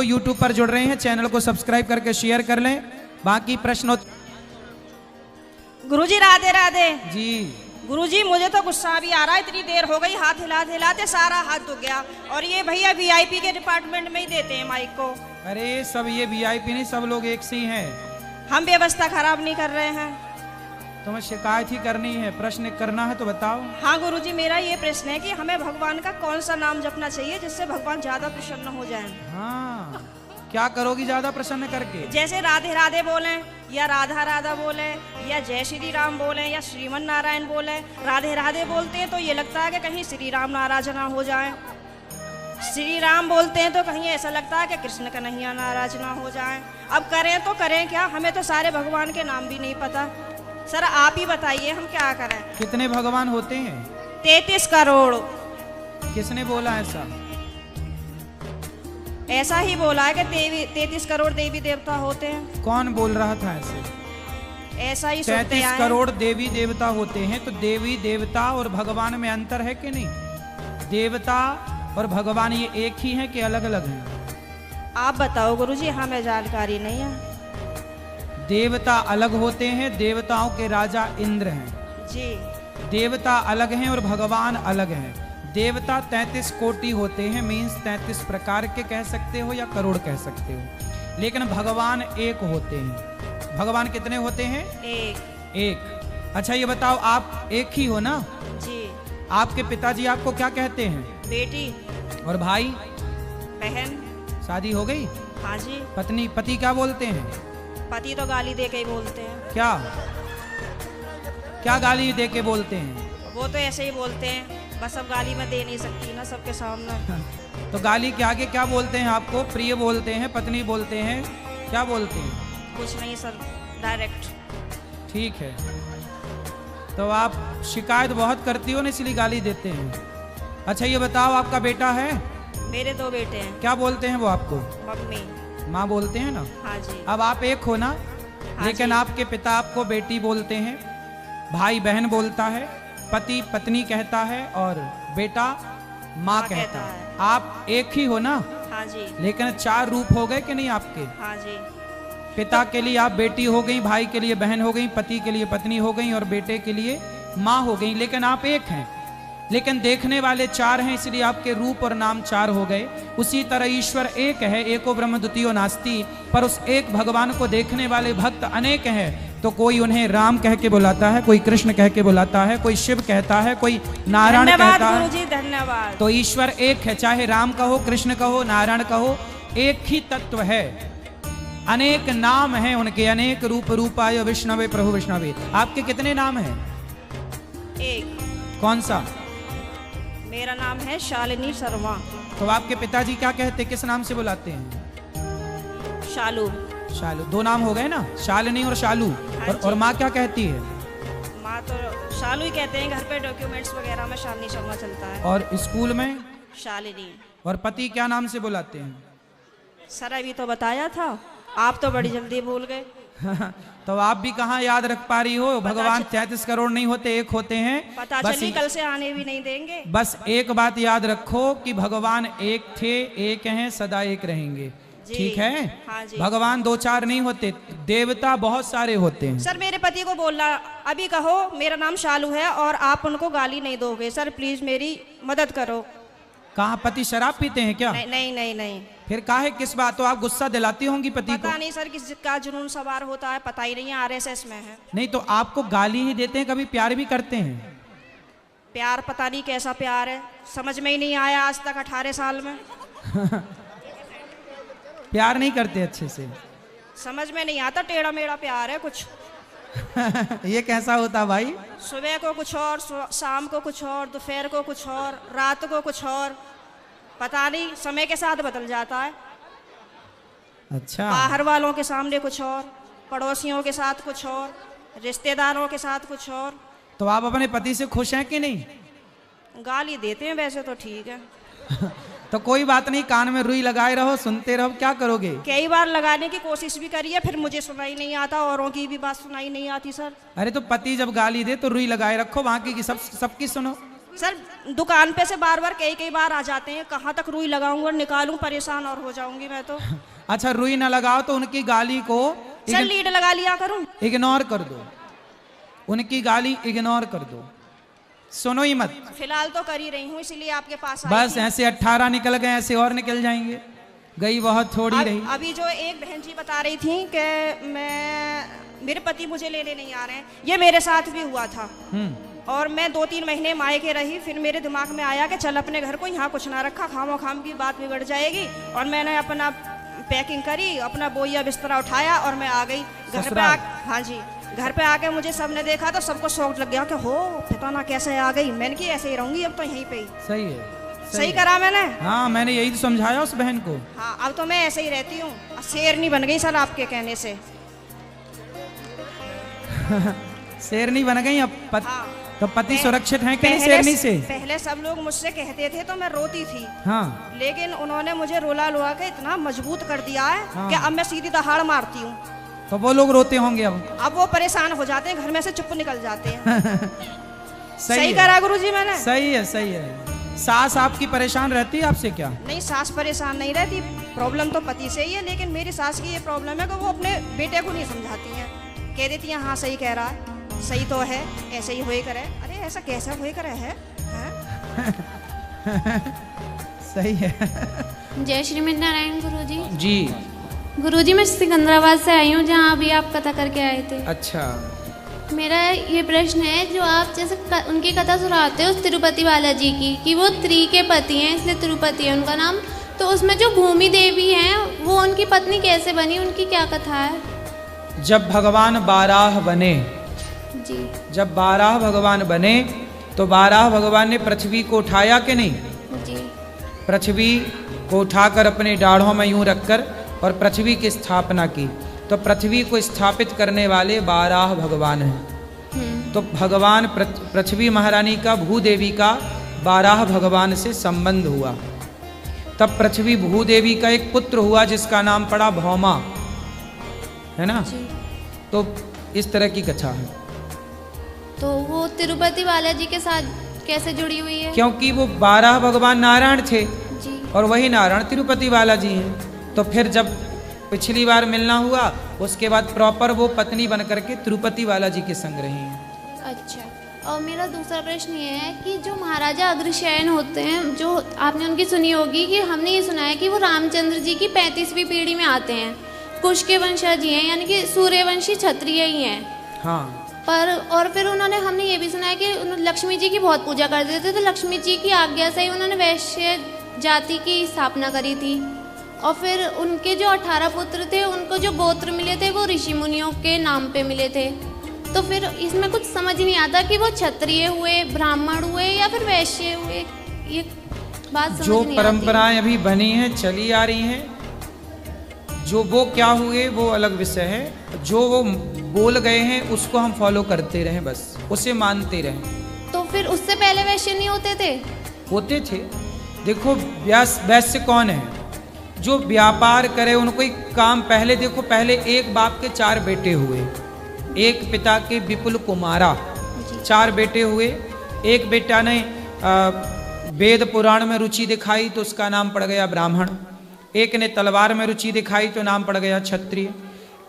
YouTube पर जुड़ रहे हैं, चैनल को सब्सक्राइब करके शेयर कर लें। बाकी प्रश्न गुरुजी राधे राधे जी। गुरुजी मुझे तो गुस्सा भी आ रहा है, इतनी देर हो गई, हाथ हिलाते हिलाते सारा हाथ दुख गया। और ये भैया वीआईपी के डिपार्टमेंट में ही देते हैं माइक को। अरे सब ये वीआईपी नहीं, सब लोग एक से ही हैं। हम व्यवस्था खराब नहीं कर रहे हैं। तुम्हें शिकायत ही करनी है, प्रश्न करना है तो बताओ। हाँ गुरुजी, मेरा ये प्रश्न है कि हमें भगवान का कौन सा नाम जपना चाहिए जिससे भगवान ज्यादा प्रसन्न हो जाएं। हाँ, क्या करोगी ज्यादा प्रसन्न करके? जैसे राधे राधे बोले या राधा राधा बोले या जय श्री राम बोले या श्रीमन नारायण बोले। राधे राधे बोलते हैं तो ये लगता है कि कहीं श्री राम नाराज ना हो जाए। श्री राम बोलते हैं तो कहीं ऐसा लगता है कि कृष्ण कन्हैया नाराज ना हो जाए। अब करें तो करें क्या, हमें तो सारे भगवान के नाम भी नहीं पता। सर आप ही बताइए हम क्या करें। कितने भगवान होते हैं? 33 करोड़। किसने बोला ऐसा? ऐसा ही बोला है कि 33 करोड़ देवी देवता होते हैं। कौन बोल रहा था ऐसे? ऐसा ही 33 करोड़ देवी देवता होते हैं, तो देवी देवता और भगवान में अंतर है कि नहीं? देवता और भगवान ये एक ही हैं कि अलग अलग हैं? आप बताओ गुरुजी, हमें जानकारी नहीं है। देवता अलग होते हैं, देवताओं के राजा इंद्र हैं जी। देवता अलग हैं और भगवान अलग हैं। देवता 33 कोटि होते हैं, मीन्स 33 प्रकार के कह सकते हो या करोड़ कह सकते हो, लेकिन भगवान एक होते हैं। भगवान कितने होते हैं? एक। अच्छा ये बताओ, आप एक ही हो ना? जी। आपके पिताजी आपको क्या कहते हैं? बेटी। और भाई? बहन। शादी हो गई? हाँ जी। पति क्या बोलते हैं? पति तो गाली दे के ही बोलते हैं। क्या क्या गाली दे के बोलते हैं? वो तो ऐसे ही बोलते हैं, बस अब गाली मैं दे नहीं सकती ना सबके सामने। तो गाली के आगे क्या बोलते हैं आपको? प्रिय बोलते हैं, पत्नी बोलते हैं, क्या बोलते हैं? कुछ नहीं सर, डायरेक्ट। ठीक है, तो आप शिकायत बहुत करती हो ना, इसलिए गाली देते हैं। अच्छा ये बताओ, आपका बेटा है? मेरे 2 बेटे हैं। क्या बोलते हैं वो आपको? मम्मी। माँ बोलते हैं ना? हाँ जी। अब आप एक हो ना? हाँ लेकिन जी। आपके पिता आपको बेटी बोलते हैं, भाई बहन बोलता है, पति पत्नी कहता है और बेटा माँ कहता है। आप एक ही हो ना? हाँ जी। लेकिन 4 रूप हो गए कि नहीं आपके? हाँ जी। पिता के लिए आप बेटी हो गई, भाई के लिए बहन हो गई, पति के लिए पत्नी हो गई और बेटे के लिए माँ हो गई। लेकिन आप एक हैं, लेकिन देखने वाले 4 हैं, इसलिए आपके रूप और नाम 4 हो गए। उसी तरह ईश्वर एक है, एको ब्रह्म द्वितीयो नास्ति, पर उस एक भगवान को देखने वाले भक्त अनेक हैं। तो कोई उन्हें राम कह के बुलाता है, कोई कृष्ण कह के बुलाता है, कोई शिव कहता है, कोई नारायण कहता है। गुरुजी धन्यवाद। तो ईश्वर एक है, चाहे राम कहो, कृष्ण कहो, नारायण कहो, एक ही तत्व है। अनेक नाम हैं उनके, अनेक रूप रूपाय विष्णवे प्रभु विष्णवे। आपके कितने नाम हैं? एक। कौन सा? मेरा नाम है शालिनी शर्मा। तो आपके पिताजी क्या कहते, किस नाम से बुलाते हैं? शालू। शालू। 2 नाम हो गए ना, शालिनी और शालू। हाँ और माँ क्या कहती है? माँ तो शालू ही कहते हैं, घर पे डॉक्यूमेंट्स वगैरह में शालिनी शर्मा चलता है। और स्कूल में? शालिनी। और पति क्या नाम से बुलाते हैं? सर अभी तो बताया था, आप तो बड़ी जल्दी भूल गए। तो आप भी कहाँ याद रख पा रही हो? भगवान 33 करोड़ नहीं होते, एक होते हैं। पता चली कल से आने भी नहीं देंगे। बस एक बात याद रखो कि भगवान एक थे, एक हैं, सदा एक रहेंगे। ठीक है? हाँ जी। भगवान 2-4 नहीं होते, देवता बहुत सारे होते हैं। सर मेरे पति को बोलना, अभी कहो मेरा नाम शालू है और आप उनको गाली नहीं दोगे। सर प्लीज मेरी मदद करो। कहाँ पति शराब पीते हैं क्या? नहीं नहीं नहीं नहीं। फिर काहे, किस बात? तो आप गुस्सा दिलाती होंगी पति को? पता नहीं सर किसका जुनून सवार होता है, पता ही नहीं है, आरएसएस में है। नहीं तो आपको गाली ही देते हैं, कभी प्यार भी करते हैं? प्यार पता नहीं कैसा प्यार है, समझ में ही नहीं आया आज तक 18 साल में। प्यार नहीं करते अच्छे से? समझ में नहीं आता, टेढ़ा मेढ़ा प्यार है कुछ। ये कैसा होता भाई? सुबह को कुछ और, शाम को कुछ और, दोपहर को कुछ और, रात को कुछ और, पता नहीं समय के साथ बदल जाता है। अच्छा। बाहर वालों के सामने कुछ और, पड़ोसियों के साथ कुछ और, रिश्तेदारों के साथ कुछ और। तो आप अपने पति से खुश हैं कि नहीं? गाली देते हैं वैसे तो ठीक है। तो कोई बात नहीं, कान में रुई लगाए रहो, सुनते रहो, क्या करोगे? कई बार लगाने की कोशिश भी करी है, फिर मुझे सुनाई नहीं आता, औरों की भी बात सुनाई नहीं आती सर। अरे तो पति जब गाली दे तो रुई लगाए रखो, बाकी की सबकी सुनो। सर दुकान पे से बार बार कई बार आ जाते हैं, कहाँ तक रुई लगाऊंगा और निकालूं, परेशान और हो जाऊंगी मैं तो। अच्छा, रुई ना लगाओ तो उनकी गाली को सर लीड लगा लिया करूं? इग्नोर कर दो, उनकी गाली इग्नोर कर दो, सुनो ही मत। फिलहाल तो कर ही रही हूँ, इसीलिए आपके पास आई बस थी। ऐसे 18 निकल गए, ऐसे और निकल जाएंगे, गई बहुत थोड़ी रही। अभी जो एक बहन जी बता रही थी कि मेरे पति मुझे लेने नहीं आ रहे हैं, ये मेरे साथ भी हुआ था। और मैं 2-3 महीने मायके रही, फिर मेरे दिमाग में आया कि चल अपने घर को, यहाँ कुछ ना रखा, खामो खाम की बात बिगड़ जाएगी। और मैंने अपना पैकिंग करी, अपना बोइया बिस्तरा उठाया और मैं आ गई घर पे। हाँ जी, घर पे आके मुझे सबने देखा तो सबको शौक लग गया कि हो पता ना कैसे आ गई। मैंने कि ऐसे ही रहूंगी अब तो यहीं पे ही। सही है, सही करा मैंने। हाँ, मैंने यही तो समझाया उस बहन को। हाँ, अब तो मैं ऐसे ही रहती हूँ, शेरनी बन गई सर आपके कहने से। शेरनी बन गई अब हाँ, तो पति सुरक्षित है कि नहीं शेरनी से? पहले सब लोग मुझसे कहते थे तो मैं रोती थी। हाँ, लेकिन उन्होंने मुझे रोला लोआ के इतना मजबूत कर दिया है हाँ। कि अब मैं सीधी दहाड़ मारती हूँ। तो वो लोग रोते होंगे अब वो परेशान हो जाते हैं, घर में से चुप निकल जाते हैं। सही है। करा गुरुजी मैंने। सही है, सही है। सास आपकी परेशान रहती है आपसे क्या? नहीं, सास परेशान नहीं रहती, प्रॉब्लम तो पति से ही है। लेकिन मेरी सास की ये प्रॉब्लम है कि वो अपने बेटे को नहीं समझाती हैं, कह देती हैं हाँ सही कह रहा है, सही तो है, ऐसे ही होए करे। अरे ऐसा कैसा होए करे है? सही है। जय श्रीमन नारायण गुरुजी। जी गुरुजी, मैं सिकंदराबाद से आई हूँ, जहाँ अभी आप कथा करके आए थे। अच्छा, मेरा ये प्रश्न है, जो आप जैसे उनकी कथा सुनाते हो उस तिरुपति बालाजी की, कि वो त्रि के पति हैं इसलिए तिरुपति है उनका नाम, तो उसमें जो भूमि देवी हैं वो उनकी पत्नी कैसे बनी, उनकी क्या कथा है? जब भगवान बाराह बने, जी, जब बाराह भगवान बने तो बाराह भगवान ने पृथ्वी को उठाया कि नहीं? जी, पृथ्वी को उठाकर अपने डाढ़ों में यूं रखकर और पृथ्वी की स्थापना की। तो पृथ्वी को स्थापित करने वाले बाराह भगवान हैं। तो भगवान पृथ्वी महारानी का भूदेवी का बाराह भगवान से संबंध हुआ। तब पृथ्वी भूदेवी का एक पुत्र हुआ जिसका नाम पड़ा भौमा, है ना? जी। तो इस तरह की कथा है। तो वो तिरुपति बालाजी के साथ कैसे जुड़ी हुई है? क्योंकि वो बारह भगवान नारायण थे जी, और वही नारायण तिरुपति बालाजी हैं। तो फिर जब पिछली बार मिलना हुआ उसके बाद प्रॉपर वो पत्नी बन करके तिरुपति बालाजी के संग रही हैं। अच्छा। और मेरा दूसरा प्रश्न ये है कि जो महाराजा अग्रसेन होते हैं, जो आपने उनकी सुनी होगी, कि हमने ये सुना है कि वो रामचंद्र जी की 35वीं पीढ़ी में आते हैं, कुश के वंशज ही हैं, यानी कि सूर्यवंशी क्षत्रिय ही हैं। हाँ, पर और फिर उन्होंने, हमने ये भी सुना है कि लक्ष्मी जी की बहुत पूजा करते थे, तो लक्ष्मी जी की आज्ञा से ही उन्होंने वैश्य जाति की स्थापना करी थी। और फिर उनके जो 18 पुत्र थे, उनको जो गोत्र मिले थे वो ऋषि मुनियों के नाम पे मिले थे। तो फिर इसमें कुछ समझ नहीं आता कि वो क्षत्रिय हुए, ब्राह्मण हुए या फिर वैश्य हुए, ये बात समझ जो नहीं परंपराएं अभी बनी हैं, चली आ रही हैं, जो वो क्या हुए वो अलग विषय है। जो वो बोल गए हैं उसको हम फॉलो करते रहें, बस उसे मानते रहें। तो फिर उससे पहले वैश्य नहीं होते थे? होते थे। देखो, वैश्य कौन है? जो व्यापार करे, उनको एक काम। पहले देखो, पहले एक बाप के 4 बेटे हुए, एक पिता के विपुल कुमारा, 4 बेटे हुए। एक बेटा ने वेद पुराण में रुचि दिखाई तो उसका नाम पड़ गया ब्राह्मण। एक ने तलवार में रुचि दिखाई तो नाम पड़ गया क्षत्रिय।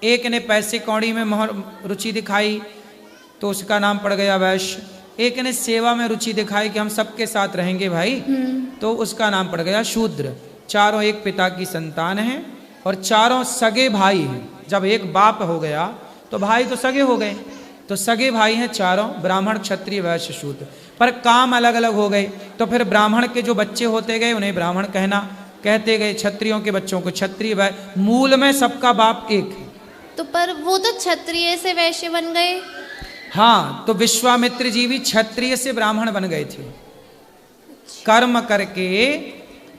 एक ने पैसे कौड़ी में रुचि दिखाई तो उसका नाम पड़ गया वैश्य। एक ने सेवा में रुचि दिखाई कि हम सबके साथ रहेंगे भाई, तो उसका नाम पड़ गया शूद्र। चारों एक पिता की संतान हैं और चारों सगे भाई हैं। जब एक बाप हो गया तो भाई तो सगे हो गए, तो सगे भाई हैं चारों, ब्राह्मण क्षत्रिय वैश्य शूद्र। पर काम अलग अलग हो गए। तो फिर ब्राह्मण के जो बच्चे होते गए उन्हें ब्राह्मण कहते गए, क्षत्रियों के बच्चों को क्षत्रिय। मूल में सबका बाप एक है। तो पर वो तो क्षत्रिय से वैश्य बन गए। हाँ, तो विश्वामित्र जी भी क्षत्रिय से ब्राह्मण बन गए थे। कर्म करके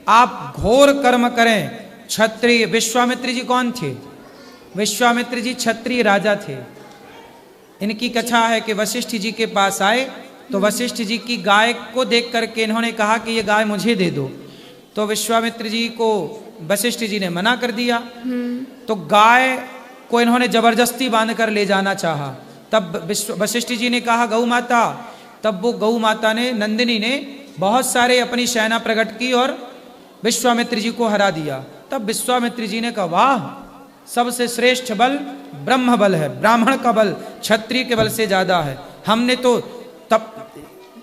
आप घोर कर्म करें। क्षत्रिय, विश्वामित्र जी कौन थे? विश्वामित्र जी क्षत्रिय राजा थे। इनकी कथा है कि वशिष्ठ जी के पास आए तो वशिष्ठ जी की गाय को देख करके इन्होंने कहा कि ये गाय मुझे दे दो। तो विश्वामित्र जी को वशिष्ठ जी ने मना कर दिया। तो गाय को इन्होंने जबरदस्ती बांध कर ले जाना चाहा। तब वशिष्ठ जी ने कहा, गौ माता तब वो गौ माता ने, नंदिनी ने बहुत सारे अपनी सेना प्रकट की और विश्वामित्र जी को हरा दिया। तब विश्वामित्र जी ने कहा, वाह, सबसे श्रेष्ठ बल ब्रह्म बल है, ब्राह्मण का बल क्षत्रिय के बल से ज्यादा है। हमने तो तब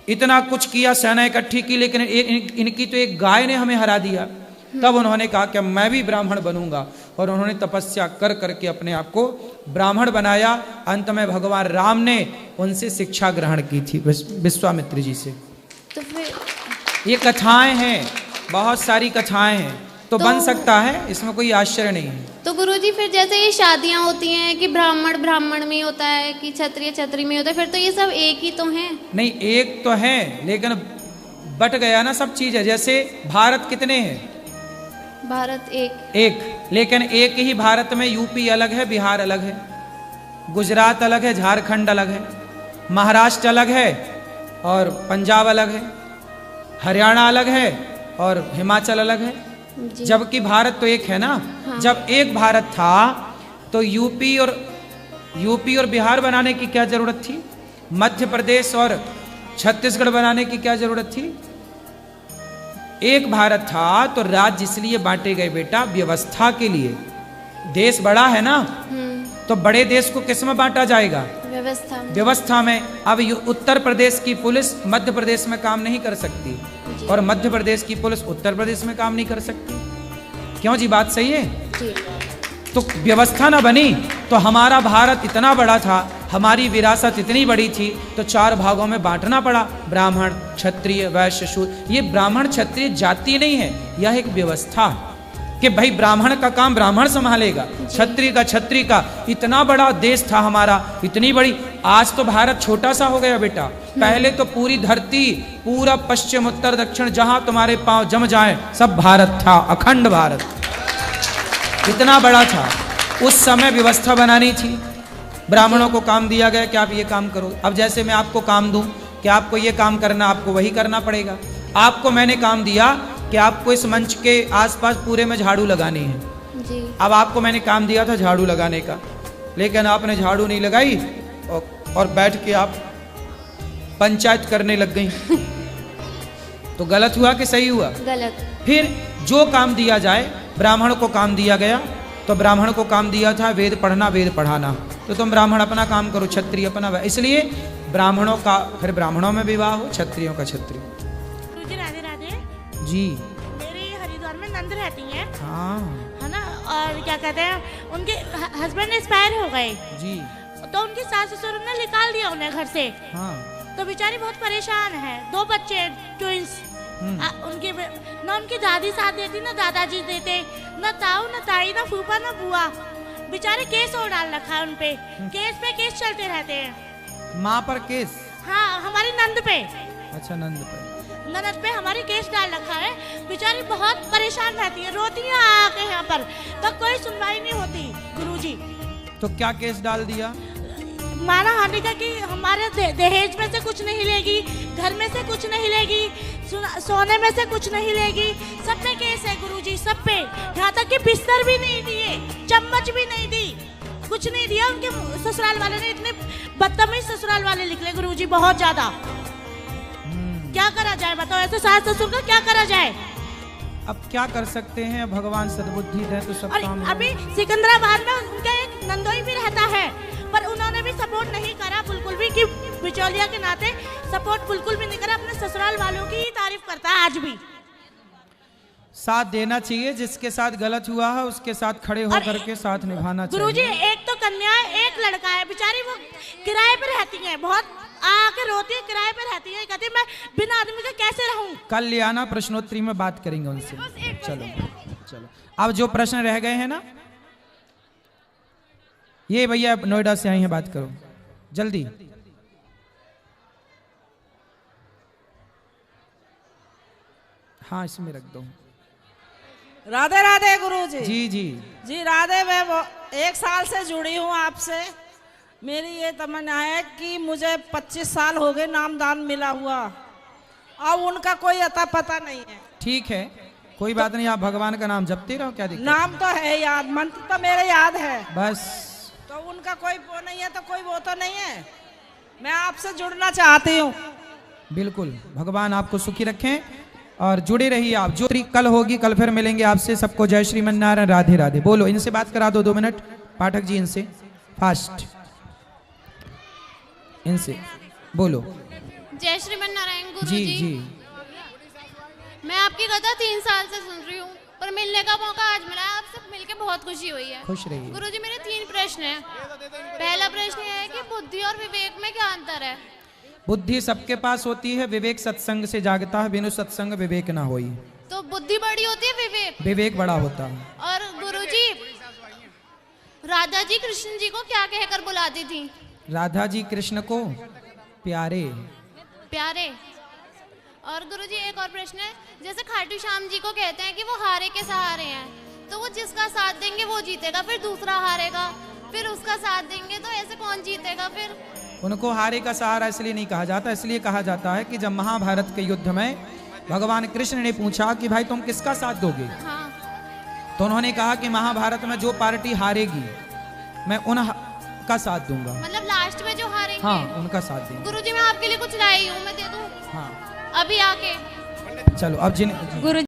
इतना कुछ किया, सेना इकट्ठी की, लेकिन इनकी तो एक गाय ने हमें हरा दिया। तब उन्होंने कहा कि मैं भी ब्राह्मण बनूंगा, और उन्होंने तपस्या कर करके अपने आप को ब्राह्मण बनाया। अंत में भगवान राम ने उनसे शिक्षा ग्रहण की थी, विश्वामित्र जी से। तो फिर ये कथाएं हैं, बहुत सारी कथाएं हैं, तो बन सकता है, इसमें कोई आश्चर्य नहीं है। तो गुरुजी फिर जैसे ये शादियां होती हैं कि ब्राह्मण ब्राह्मण में होता है, कि क्षत्रिय क्षत्रिय में होता है, फिर तो ये सब एक ही तो हैं? नहीं, एक तो है, लेकिन बट गया ना सब चीज है। जैसे भारत कितने हैं? भारत एक, लेकिन एक ही भारत में यूपी अलग है, बिहार अलग है, गुजरात अलग है, झारखंड अलग है, महाराष्ट्र अलग है और पंजाब अलग है, हरियाणा अलग है और हिमाचल अलग है। जबकि भारत तो एक है ना। हाँ। जब एक भारत था तो यूपी और बिहार बनाने की क्या जरूरत थी? मध्य प्रदेश और छत्तीसगढ़ बनाने की क्या जरूरत थी? एक भारत था तो राज्य इसलिए बांटे गए बेटा, व्यवस्था के लिए। देश बड़ा है ना, तो बड़े देश को किस में बांटा जाएगा? व्यवस्था में। अब उत्तर प्रदेश की पुलिस मध्य प्रदेश में काम नहीं कर सकती, और मध्य प्रदेश की पुलिस उत्तर प्रदेश में काम नहीं कर सकती। क्यों जी, बात सही है? जी। तो व्यवस्था ना बनी, तो हमारा भारत इतना बड़ा था, हमारी विरासत इतनी बड़ी थी, तो 4 भागों में बांटना पड़ा, ब्राह्मण, क्षत्रिय, वैश्य, शूद्र। ये ब्राह्मण क्षत्रिय जाति नहीं है, यह एक व्यवस्था कि भाई ब्राह्मण का काम ब्राह्मण संभालेगा, क्षत्रिय का क्षत्रिय का। इतना बड़ा देश था हमारा, इतनी बड़ी। आज तो भारत छोटा सा हो गया बेटा। पहले तो पूरी धरती, पूरा पश्चिम उत्तर दक्षिण जहां तुम्हारे पांव जम जाए सब भारत था, अखंड भारत इतना बड़ा था। उस समय व्यवस्था बनानी थी, ब्राह्मणों को काम दिया गया कि आप ये काम करो। अब जैसे मैं आपको काम दूं कि आपको ये काम करना, आपको वही करना पड़ेगा। आपको मैंने काम दिया कि आपको इस मंच के आसपास पूरे में झाड़ू लगानी है जी। अब आपको मैंने काम दिया था झाड़ू लगाने का, लेकिन आपने झाड़ू नहीं लगाई और बैठ के आप पंचायत करने लग गई तो गलत हुआ कि सही हुआ? गलत। फिर जो काम दिया जाए, ब्राह्मण को काम दिया गया तो ब्राह्मण को काम दिया था वेद पढ़ना, वेद पढ़ाना, तो तुम ब्राह्मण अपना काम करो, क्षत्रिय अपना। इसलिए ब्राह्मणों का फिर ब्राह्मणों में विवाह हो, क्षत्रियों का क्षत्रिय। राधे राधे जी। मेरी हरिद्वार में नंद रहती हैं। हाँ। है ना, और क्या कहते हैं, उनके हस्बैंड एक्सपायर हो गए जी। तो उनके सास ससुर ने निकाल दिया उन्हें घर से। हाँ। तो बेचारी बहुत परेशान है, 2 बच्चे ट्विंस। उनकी ना उनकी दादी साथ देती, ना दादाजी देते, ना ताऊ, ना ताई, ना फूफा, ना बुआ। बेचारे केस और डाल रखा है उनपे, केस पे केस चलते रहते हैं। माँ पर केस? हाँ, हमारी नंद पे। अच्छा, नंद पे। ननद पे हमारी केस डाल रखा है। बेचारी बहुत परेशान रहती है, रोती है आके यहाँ पर, तो कोई सुनवाई नहीं होती गुरुजी। तो क्या केस डाल दिया? माना हानि का कि हमारे दहेज में से कुछ नहीं लेगी, घर में से कुछ नहीं लेगी, सोने में से कुछ नहीं लेगी, सब पे केस है गुरुजी, सब पे। यहाँ तक कि बिस्तर भी नहीं दिए, चम्मच भी नहीं दी, कुछ नहीं दिया। उनके ससुराल वाले ने इतने बदतमीज ससुराल वाले निकले गुरुजी, बहुत ज्यादा। क्या करा जाए बताओ, ऐसे सास ससुर का क्या करा जाए? अब क्या कर सकते हैं, भगवान सद्बुद्धि दे तो सब काम। अभी सिकंदराबाद में उनका एक नंदोई भी रहता है, पर उन्होंने भी सपोर्ट नहीं करा बिल्कुल भी, कि बिचौलिया के नाते सपोर्ट बिल्कुल भी नहीं करा। अपने ससुराल वालों की ही तारीफ करता है आज भी। साथ देना चाहिए, जिसके साथ गलत हुआ है उसके साथ खड़े होकर के साथ निभाना चाहिए। गुरुजी, एक तो कन्या है, एक लड़का है, बेचारी वो किराए पे रहती है, बहुत आके रोती है, किराए पे रहती है, कहती है मैं बिना आदमी के कैसे रहूं। कल ले आना, प्रश्नोत्तरी में बात करेंगे उनसे। चलो अब जो प्रश्न रह गए हैं ना, ये भैया नोएडा से आई हैं, बात करो जल्दी। हाँ, इसमें रख दो। राधे राधे गुरुजी। जी जी जी राधे। मैं 1 साल से जुड़ी हूँ आपसे। मेरी ये तमन्ना है कि मुझे 25 साल हो गए नामदान मिला हुआ, अब उनका कोई अता पता नहीं है। ठीक है, कोई बात नहीं, आप भगवान का नाम जपते रहो, क्या दिक्कत? नाम तो है याद, मंत्र तो मेरे याद है, बस। तो उनका कोई वो नहीं है, तो कोई वो तो नहीं है। मैं आपसे जुड़ना चाहती हूँ। बिल्कुल, भगवान आपको सुखी रखें और जुड़े रहिए आप। जो कल होगी, कल फिर मिलेंगे आपसे। सबको जय श्रीमन नारायण, राधे राधे। बोलो, इनसे बात करा दो 2 मिनट, पाठक जी इनसे फास्ट, इनसे बोलो। जय श्रीमन नारायण गुरु जी जी। जी, मैं आपकी कथा 3 साल से सुन रही हूँ, पर मिलने का मौका आज मिला है। आपसे मिलके बहुत खुशी हुई है। खुश रहिए। गुरु जी, मेरे 3 प्रश्न हैं। पहला प्रश्न ये है कि बुद्धि और विवेक में क्या अंतर है? बुद्धि सबके पास होती है, विवेक सत्संग से जागता है, बिनु सत्संग विवेक ना होई। तो बुद्धि बड़ी होती है, विवेक बड़ा होता है। और गुरु जी, राधा जी कृष्ण जी को क्या कहकर बुलाती थी? राधा जी कृष्ण को प्यारे। प्यारे। और गुरुजी, एक और प्रश्न है, जैसे खाटू श्याम जी को कहते हैं कि वो हारे के सहारे हैं, तो वो जिसका साथ देंगे वो जीतेगा, फिर दूसरा हारेगा, फिर उसका साथ देंगे, तो ऐसे कौन जीतेगा फिर? उनको हारे का सहारा इसलिए नहीं कहा जाता, इसलिए कहा जाता है कि जब महाभारत के युद्ध में भगवान कृष्ण ने पूछा कि भाई तुम किसका साथ दोगे, हाँ। तो उन्होंने कहा कि महाभारत में जो पार्टी हारेगी मैं का साथ दूंगा। मतलब लास्ट में जो हारेंगे, हाँ, उनका साथ देंगे। गुरुजी, मैं आपके लिए कुछ लाई हूँ, मैं दे दूँ? हाँ, अभी आके। चलो अब जिन गुरु